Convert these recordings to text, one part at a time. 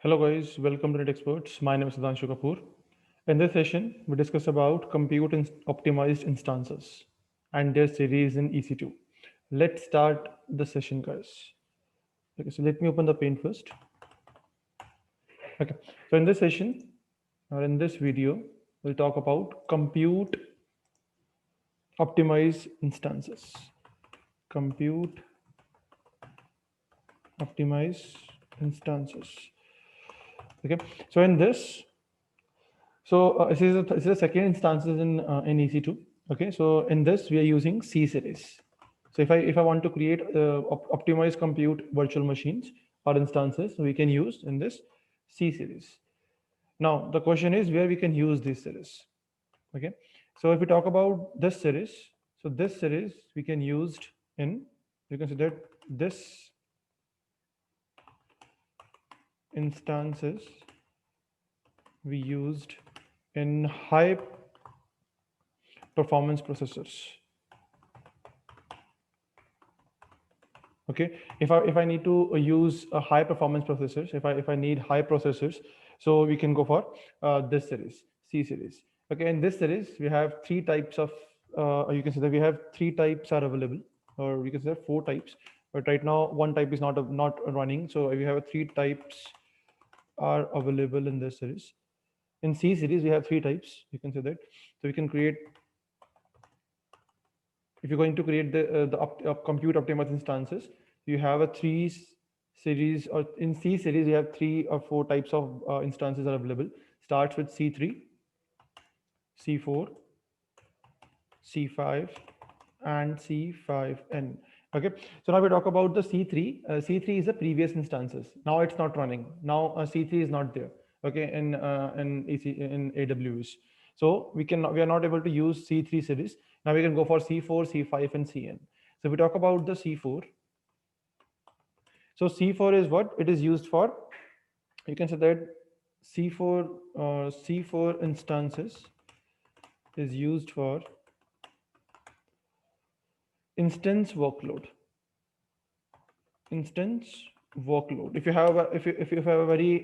Hello guys, welcome to Net Experts. My name is Sudhanshu Kapoor. In this session, we discuss about optimized instances and their series in EC2. Let's start the session, guys. Okay, so let me open the paint first. Okay, so in this session or in this video, we'll talk about compute optimized instances. Compute optimized instances. Okay, so in this, this is the second instances in EC2. Okay, so in this we are using C series. So if I want to create optimized compute virtual machines or instances, we can use in this C series. Now the question is where we can use this series. Okay, so if we talk about this series, so this series we can used in, you can see that this instances we used in high performance processors. Okay, if I need to use a high performance processors, if I need high processors, so we can go for this series, C series. Okay, in this series we have three types of you can say that we have three types are available, or we can say four types, but right now one type is not running, so we have three types are available in this series. In C series we have three types, you can say that. So we can create, if you're going to create the compute optimized instances, you have a series, or in C series you have three or four types of instances are available. Starts with C3, C4, C5, and C5N. Okay, so now we talk about the C3. C3 is the previous instances. Now it's not running. Now C3 is not there. Okay, in AWS. So we are not able to use C3 series. Now we can go for C4, C5, and Cn. So we talk about the C4. So C4 is what it is used for. You can say that C4 instances is used for instance workload. If you have if you have a very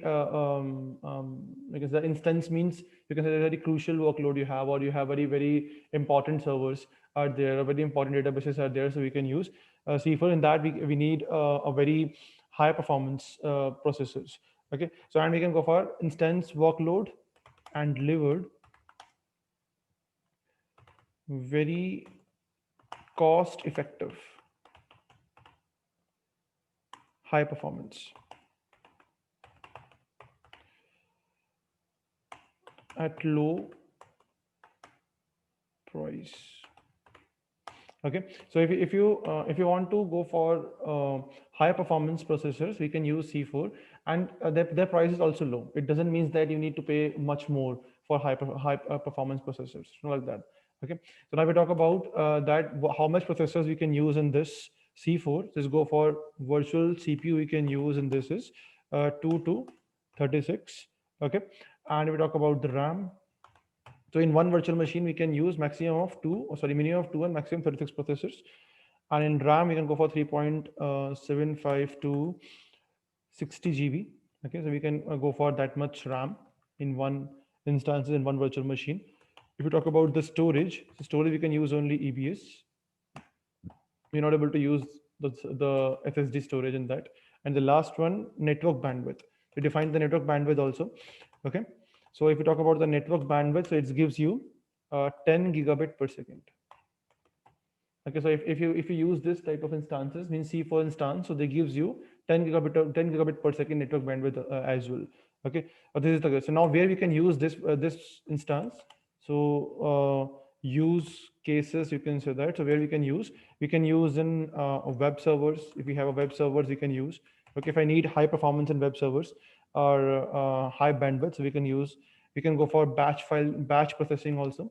because the instance means, you can say, a very crucial workload you have, or you have very important servers are there, or very important databases are there, so we can use C4. In that we need a very high performance processors. Okay, so and we can go for instance workload and delivered very cost effective high performance at low price. Okay, so if you want to go for high performance processors, we can use C4, and their price is also low. It doesn't mean that you need to pay much more for high performance processors, not like that. Okay, so now we talk about how much processors we can use in this C4. Just go for virtual CPU we can use in this is 2 to 36. Okay, and we talk about the RAM. So in one virtual machine, we can use maximum of two, or sorry, minimum of two and maximum 36 processors. And in RAM, we can go for 3.75 to 60 GB. Okay, so we can go for that much RAM in one instance in one virtual machine. If you talk about the storage we can use only EBS. We're not able to use the SSD storage in that. And the last one, network bandwidth. We define the network bandwidth also. Okay, so if you talk about the network bandwidth, so it gives you 10 gigabit per second. Okay, so if you use this type of instances, means C4 instance, so they gives you 10 gigabit per second network bandwidth as well. Okay, this is the, so now where we can use this instance. So use cases, you can say that. So where we can use in web servers. If we have a web servers, we can use. Okay, if I need high performance in web servers or high bandwidth, so we can go for batch processing also.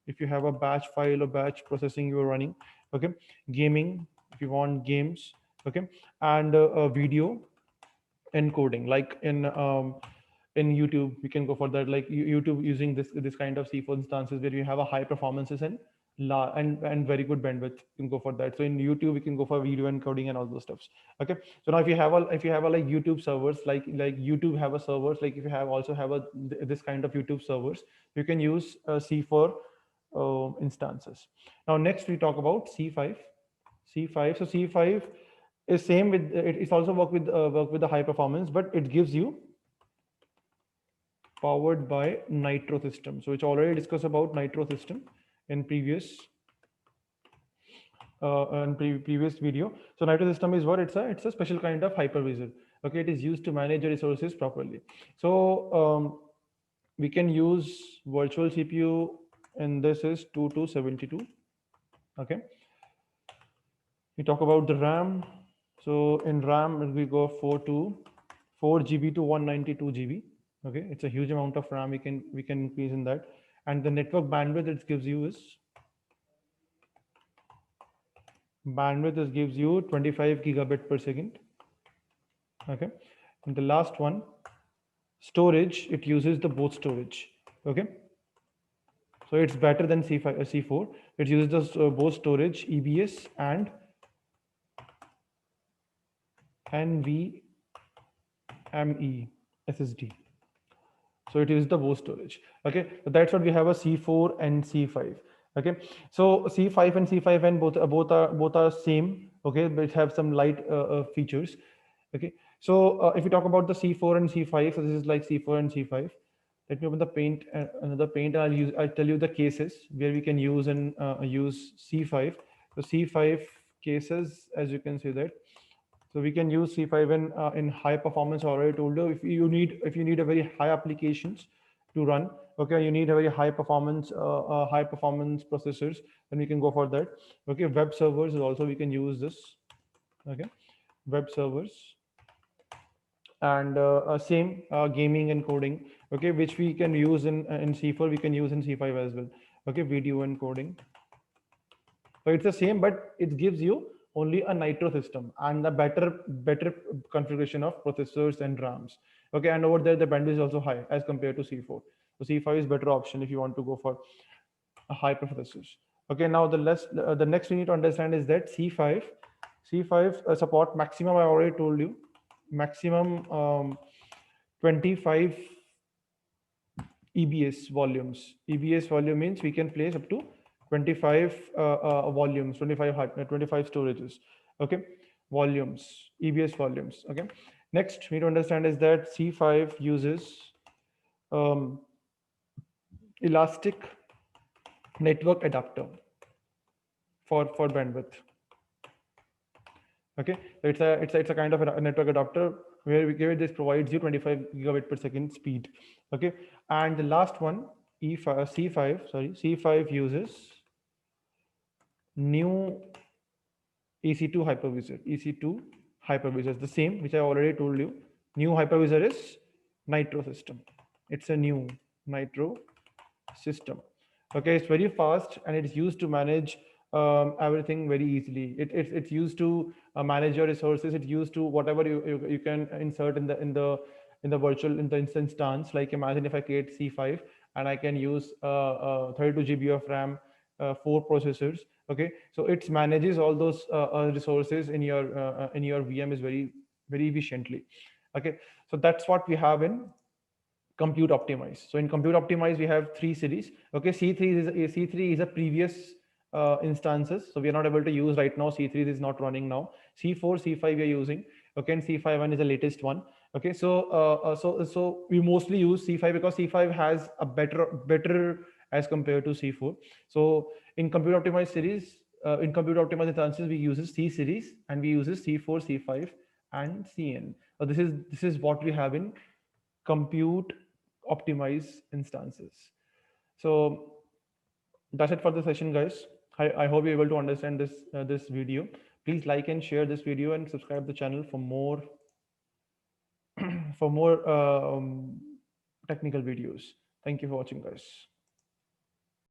If you have a batch file or batch processing you're running. Okay, gaming, if you want games. Okay, and video encoding, like in YouTube we can go for that, like YouTube using this kind of C4 instances where you have a high performances in and very good bandwidth. You can go for that. So in YouTube, we can go for video encoding and all those stuffs. Okay. So now if you have a like YouTube servers, like YouTube have a servers, like if you have also have a this kind of YouTube servers, you can use C4 instances. Now next we talk about C5. C5. So C5 is same with it's also work with the high performance, but it gives you powered by Nitro system. So it's already discussed about Nitro system in previous video. So Nitro system is what? It's a special kind of hypervisor. Okay, it is used to manage your resources properly. So we can use virtual CPU, and this is 2272. Okay, we talk about the RAM. So in RAM we go 4 GB to 192 GB. Okay, it's a huge amount of RAM. We can increase in that, and the network bandwidth is gives you 25 gigabit per second. Okay, and the last one, storage, it uses the both storage. Okay, so it's better than C5 C4. It uses the both storage, EBS and NVMe SSD. So it is the both storage. Okay, so that's what we have a C4 and C5. Okay, so C5 and C5 and both are same. Okay, but have some light features. Okay, so if we talk about the C4 and C5, so this is like C4 and C5. Let me open the paint, another paint. I'll tell you the cases where we can use C5. So C5 cases, as you can see that. So we can use C5 in high performance. Already told you, if you need a very high applications to run, okay, you need a very high performance processors, then we can go for that. Okay, web servers is also we can use this. Okay, web servers, and same gaming and coding. Okay, which we can use in C4, we can use in C5 as well. Okay, video encoding. So it's the same, but it gives you only a Nitro system and the better configuration of processors and RAMs. Okay, and over there the bandwidth is also high as compared to C4. So C5 is better option if you want to go for a high processors. Okay, now the next we need to understand is that C5 support maximum. I already told you maximum 25 EBS volumes. EBS volume means we can place up to 25 volumes, 25 storages. Okay, volumes, EBS volumes. Okay. Next, we need to understand is that C5 uses um, elastic network adapter for bandwidth. Okay, so it's a kind of a network adapter where we give it, this provides you 25 gigabit per second speed. Okay, and the last one, C5 uses new EC2 hypervisor. EC2 hypervisor is the same which I already told you. New hypervisor is Nitro system. It's a new Nitro system. Okay, it's very fast and it's used to manage everything very easily. It's used to manage your resources. It's used to whatever you can insert in the virtual in the instance. Like imagine if I create C5 and I can use 32 GB of RAM, 4 processors. Okay, so it manages all those resources in your VM is very efficiently. Okay, so that's what we have in compute optimize. So in compute optimize, we have 3 series. Okay, C3 is a previous instances. So we are not able to use right now. C3 is not running now. C4, C5 we are using. Okay, and C5 is the latest one. Okay, so we mostly use C5 because C5 has a better as compared to C4. So in compute optimized series, in compute optimized instances, we uses C series and we uses C4, C5, and CN. So this is what we have in compute optimize instances. So that's it for the session, guys. I hope you're able to understand this video. Please like and share this video and subscribe the channel for more for more technical videos. Thank you for watching, guys.